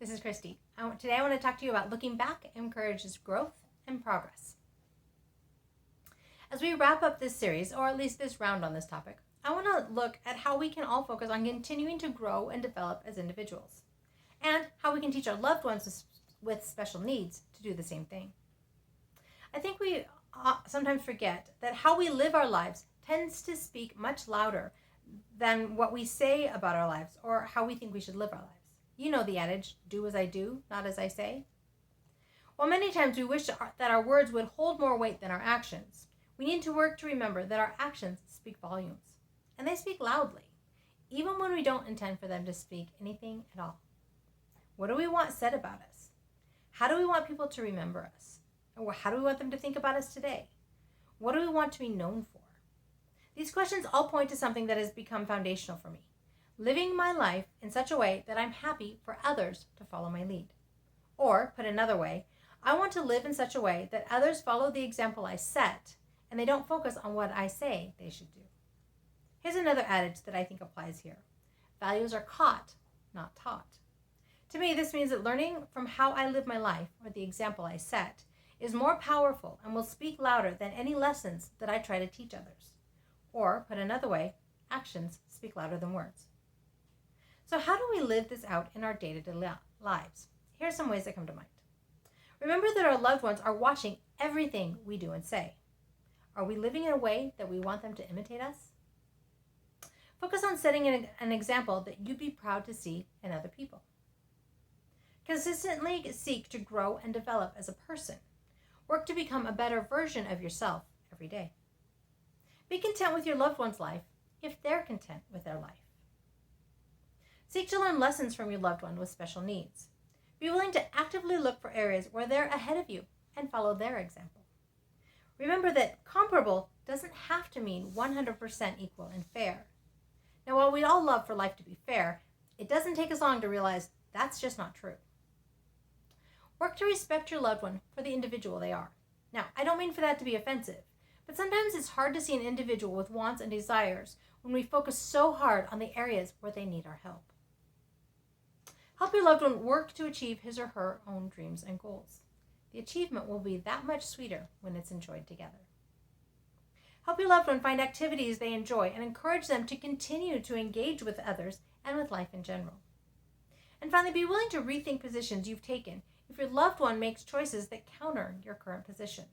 This is Christy. Today I want to talk to you about looking back encourages growth and progress. As we wrap up this series, or at least this round on this topic, I want to look at how we can all focus on continuing to grow and develop as individuals, and how we can teach our loved ones with special needs to do the same thing. I think we sometimes forget that how we live our lives tends to speak much louder than what we say about our lives or how we think we should live our lives. You know the adage, do as I do, not as I say. While many times we wish that our words would hold more weight than our actions, we need to work to remember that our actions speak volumes, and they speak loudly, even when we don't intend for them to speak anything at all. What do we want said about us? How do we want people to remember us? Or how do we want them to think about us today? What do we want to be known for? These questions all point to something that has become foundational for me. Living my life in such a way that I'm happy for others to follow my lead. Or, put another way, I want to live in such a way that others follow the example I set and they don't focus on what I say they should do. Here's another adage that I think applies here. Values are caught, not taught. To me, this means that learning from how I live my life, or the example I set, is more powerful and will speak louder than any lessons that I try to teach others. Or, put another way, actions speak louder than words. So how do we live this out in our day-to-day lives? Here are some ways that come to mind. Remember that our loved ones are watching everything we do and say. Are we living in a way that we want them to imitate us? Focus on setting an example that you'd be proud to see in other people. Consistently seek to grow and develop as a person. Work to become a better version of yourself every day. Be content with your loved one's life if they're content with their life. Seek to learn lessons from your loved one with special needs. Be willing to actively look for areas where they're ahead of you and follow their example. Remember that comparable doesn't have to mean 100% equal and fair. Now, while we'd all love for life to be fair, it doesn't take us long to realize that's just not true. Work to respect your loved one for the individual they are. Now, I don't mean for that to be offensive, but sometimes it's hard to see an individual with wants and desires when we focus so hard on the areas where they need our help. Help your loved one work to achieve his or her own dreams and goals. The achievement will be that much sweeter when it's enjoyed together. Help your loved one find activities they enjoy and encourage them to continue to engage with others and with life in general. And finally, be willing to rethink positions you've taken if your loved one makes choices that counter your current position.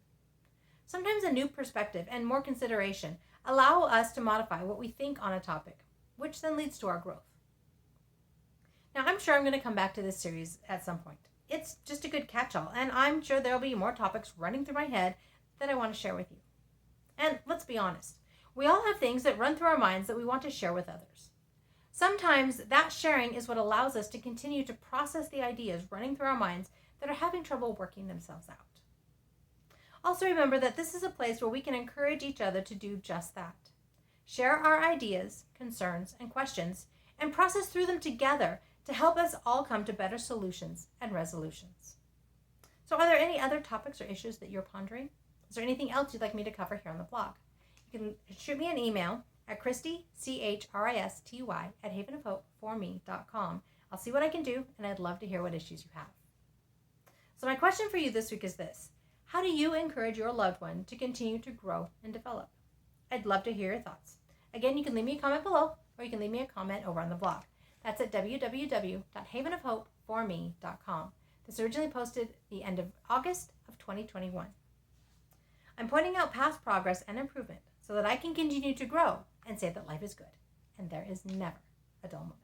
Sometimes a new perspective and more consideration allow us to modify what we think on a topic, which then leads to our growth. Now, I'm sure I'm going to come back to this series at some point. It's just a good catch-all, and I'm sure there'll be more topics running through my head that I want to share with you. And let's be honest, we all have things that run through our minds that we want to share with others. Sometimes that sharing is what allows us to continue to process the ideas running through our minds that are having trouble working themselves out. Also remember that this is a place where we can encourage each other to do just that. Share our ideas, concerns, and questions, and process through them together to help us all come to better solutions and resolutions. So are there any other topics or issues that you're pondering? Is there anything else you'd like me to cover here on the blog? You can shoot me an email at Christy, Christy, @havenofhopeforme.com. I'll see what I can do, and I'd love to hear what issues you have. So my question for you this week is this. How do you encourage your loved one to continue to grow and develop? I'd love to hear your thoughts. Again, you can leave me a comment below, or you can leave me a comment over on the blog. That's at www.havenofhopeforme.com. This originally posted the end of August of 2021. I'm pointing out past progress and improvement so that I can continue to grow and say that life is good and there is never a dull moment.